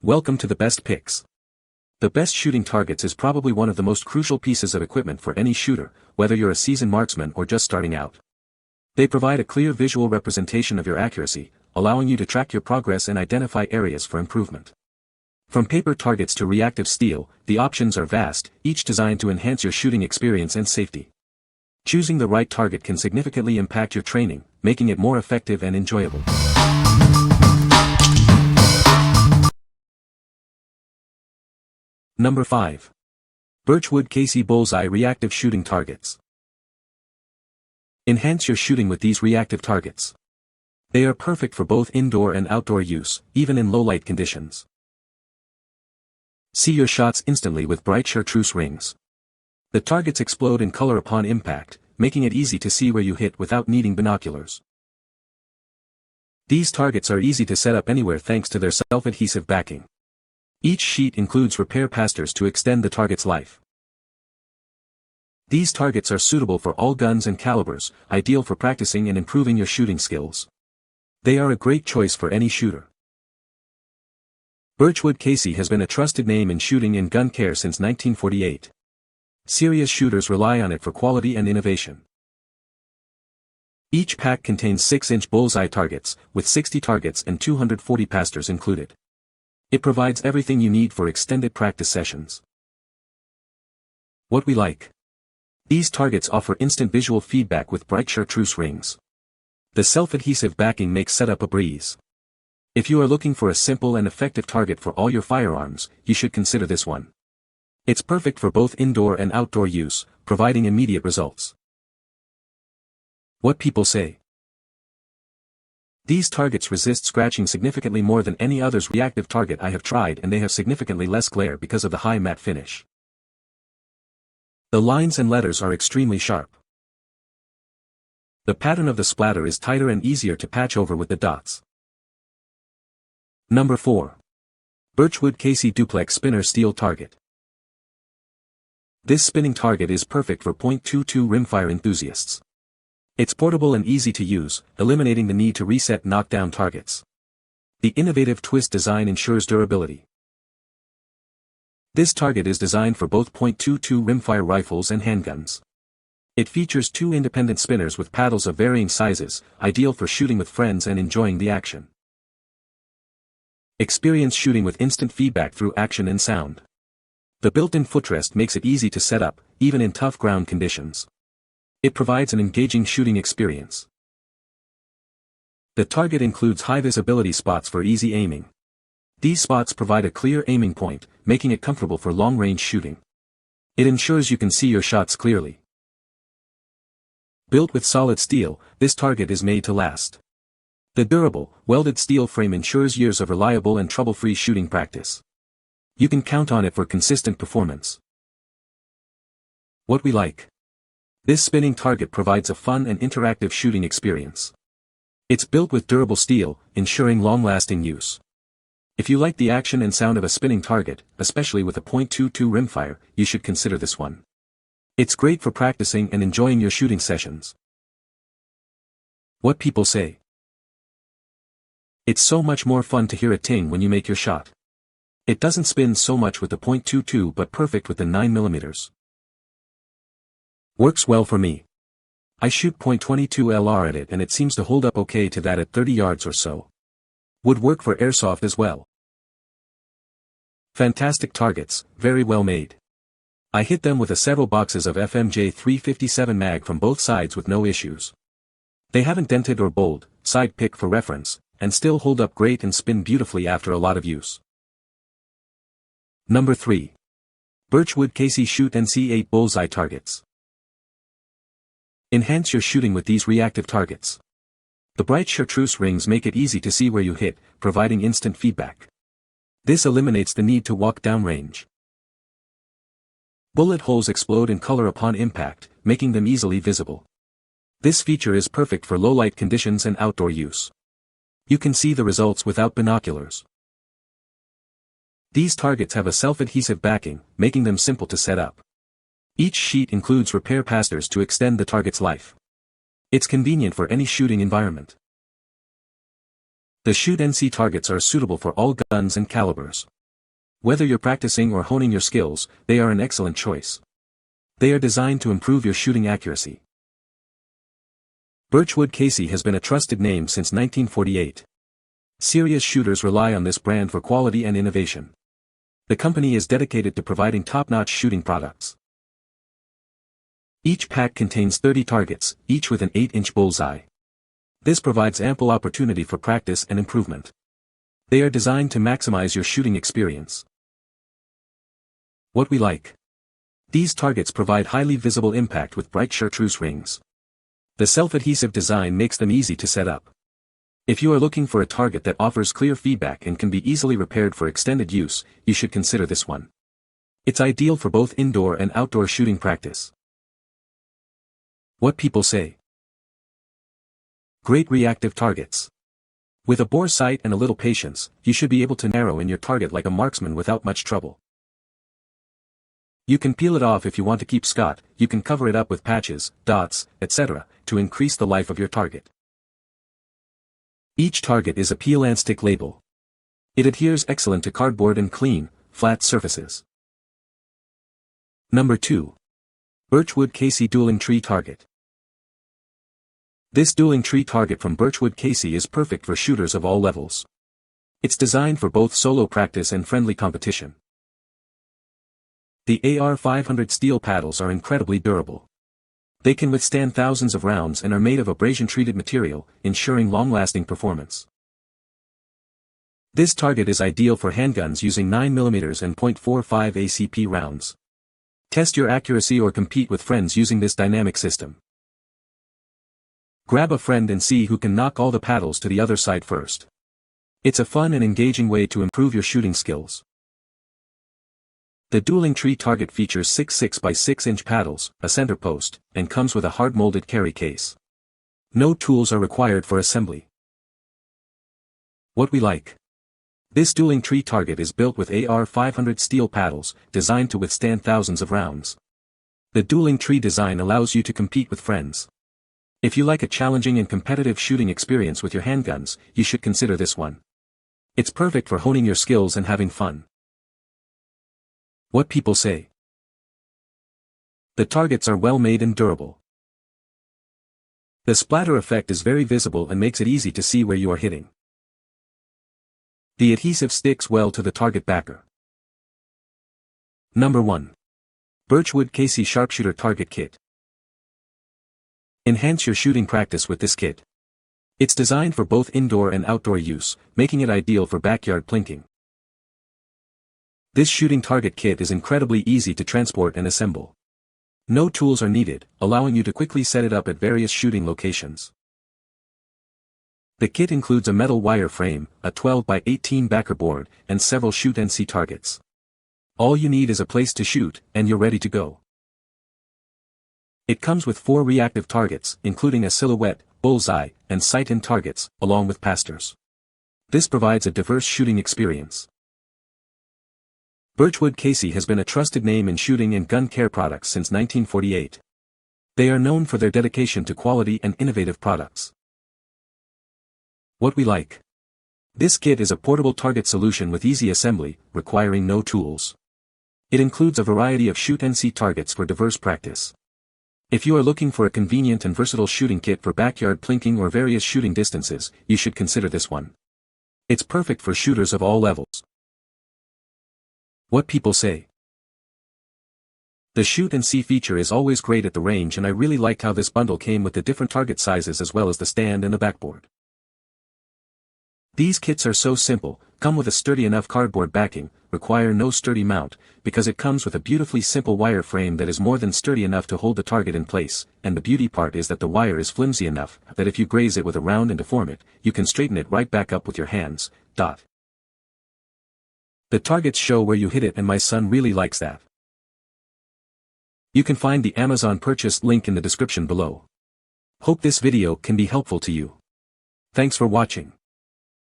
Welcome to the Best Picks. The best shooting targets is probably one of the most crucial pieces of equipment for any shooter, whether you're a seasoned marksman or just starting out. They provide a clear visual representation of your accuracy, allowing you to track your progress and identify areas for improvement. From paper targets to reactive steel, the options are vast, each designed to enhance your shooting experience and safety. Choosing the right target can significantly impact your training, making it more effective and enjoyable. Number 5. Birchwood KC Bullseye Reactive Shooting Targets. Enhance your shooting with these reactive targets. They are perfect for both indoor and outdoor use, even in low-light conditions. See your shots instantly with bright chartreuse rings. The targets explode in color upon impact, making it easy to see where you hit without needing binoculars. These targets are easy to set up anywhere thanks to their self-adhesive backing. Each sheet includes repair pastors to extend the target's life. These targets are suitable for all guns and calibers, ideal for practicing and improving your shooting skills. They are a great choice for any shooter. Birchwood KC has been a trusted name in shooting and gun care since 1948. Serious shooters rely on it for quality and innovation. Each pack contains 6-inch bullseye targets, with 60 targets and 240 pastors included. It provides everything you need for extended practice sessions. What we like. These targets offer instant visual feedback with bright chartreuse rings. The self-adhesive backing makes setup a breeze. If you are looking for a simple and effective target for all your firearms, you should consider this one. It's perfect for both indoor and outdoor use, providing immediate results. What people say. These targets resist scratching significantly more than any other's reactive target I have tried, and they have significantly less glare because of the high matte finish. The lines and letters are extremely sharp. The pattern of the splatter is tighter and easier to patch over with the dots. Number 4. Birchwood KC Duplex Spinner Steel Target. This spinning target is perfect for .22 rimfire enthusiasts. It's portable and easy to use, eliminating the need to reset knockdown targets. The innovative twist design ensures durability. This target is designed for both .22 rimfire rifles and handguns. It features 2 independent spinners with paddles of varying sizes, ideal for shooting with friends and enjoying the action. Experience shooting with instant feedback through action and sound. The built-in footrest makes it easy to set up, even in tough ground conditions. It provides an engaging shooting experience. The target includes high visibility spots for easy aiming. These spots provide a clear aiming point, making it comfortable for long-range shooting. It ensures you can see your shots clearly. Built with solid steel, this target is made to last. The durable, welded steel frame ensures years of reliable and trouble-free shooting practice. You can count on it for consistent performance. What we like. This spinning target provides a fun and interactive shooting experience. It's built with durable steel, ensuring long-lasting use. If you like the action and sound of a spinning target, especially with a .22 rimfire, you should consider this one. It's great for practicing and enjoying your shooting sessions. What people say. It's so much more fun to hear a ting when you make your shot. It doesn't spin so much with the .22 but perfect with the 9mm. Works well for me. I shoot .22 LR at it and it seems to hold up okay to that at 30 yards or so. Would work for airsoft as well. Fantastic targets, very well made. I hit them with several boxes of FMJ 357 mag from both sides with no issues. They haven't dented or bowled, side pick for reference, and still hold up great and spin beautifully after a lot of use. Number 3. Birchwood KC Shoot NC8 Bullseye Targets. Enhance your shooting with these reactive targets. The bright chartreuse rings make it easy to see where you hit, providing instant feedback. This eliminates the need to walk downrange. Bullet holes explode in color upon impact, making them easily visible. This feature is perfect for low-light conditions and outdoor use. You can see the results without binoculars. These targets have a self-adhesive backing, making them simple to set up. Each sheet includes repair pastors to extend the target's life. It's convenient for any shooting environment. The Shoot NC targets are suitable for all guns and calibers. Whether you're practicing or honing your skills, they are an excellent choice. They are designed to improve your shooting accuracy. Birchwood Casey has been a trusted name since 1948. Serious shooters rely on this brand for quality and innovation. The company is dedicated to providing top-notch shooting products. Each pack contains 30 targets, each with an 8-inch bullseye. This provides ample opportunity for practice and improvement. They are designed to maximize your shooting experience. What we like. These targets provide highly visible impact with bright chartreuse rings. The self-adhesive design makes them easy to set up. If you are looking for a target that offers clear feedback and can be easily repaired for extended use, you should consider this one. It's ideal for both indoor and outdoor shooting practice. What people say. Great reactive targets. With a bore sight and a little patience, you should be able to narrow in your target like a marksman without much trouble. You can peel it off if you want to keep Scott, you can cover it up with patches, dots, etc., to increase the life of your target. Each target is a peel and stick label. It adheres excellent to cardboard and clean, flat surfaces. Number 2. Birchwood Casey Dueling Tree Target. This dueling tree target from Birchwood Casey is perfect for shooters of all levels. It's designed for both solo practice and friendly competition. The AR-500 steel paddles are incredibly durable. They can withstand thousands of rounds and are made of abrasion-treated material, ensuring long-lasting performance. This target is ideal for handguns using 9mm and .45 ACP rounds. Test your accuracy or compete with friends using this dynamic system. Grab a friend and see who can knock all the paddles to the other side first. It's a fun and engaging way to improve your shooting skills. The dueling tree target features 6.6 by 6-inch paddles, a center post, and comes with a hard-molded carry case. No tools are required for assembly. What we like. This dueling tree target is built with AR-500 steel paddles, designed to withstand thousands of rounds. The dueling tree design allows you to compete with friends. If you like a challenging and competitive shooting experience with your handguns, you should consider this one. It's perfect for honing your skills and having fun. What people say. The targets are well made and durable. The splatter effect is very visible and makes it easy to see where you are hitting. The adhesive sticks well to the target backer. Number 1. Birchwood Casey Sharpshooter Target Kit. Enhance your shooting practice with this kit. It's designed for both indoor and outdoor use, making it ideal for backyard plinking. This shooting target kit is incredibly easy to transport and assemble. No tools are needed, allowing you to quickly set it up at various shooting locations. The kit includes a metal wire frame, a 12 by 18 backer board, and several Shoot NC targets. All you need is a place to shoot, and you're ready to go. It comes with 4 reactive targets, including a silhouette, bullseye, and sight-in targets, along with pastors. This provides a diverse shooting experience. Birchwood Casey has been a trusted name in shooting and gun care products since 1948. They are known for their dedication to quality and innovative products. What we like. This kit is a portable target solution with easy assembly, requiring no tools. It includes a variety of Shoot NC targets for diverse practice. If you are looking for a convenient and versatile shooting kit for backyard plinking or various shooting distances, you should consider this one. It's perfect for shooters of all levels. What people say. The Shoot NC feature is always great at the range, and I really liked how this bundle came with the different target sizes as well as the stand and the backboard. These kits are so simple, come with a sturdy enough cardboard backing, require no sturdy mount, because it comes with a beautifully simple wire frame that is more than sturdy enough to hold the target in place, and the beauty part is that the wire is flimsy enough that if you graze it with a round and deform it, you can straighten it right back up with your hands. The targets show where you hit it, and my son really likes that. You can find the Amazon purchase link in the description below. Hope this video can be helpful to you. Thanks for watching.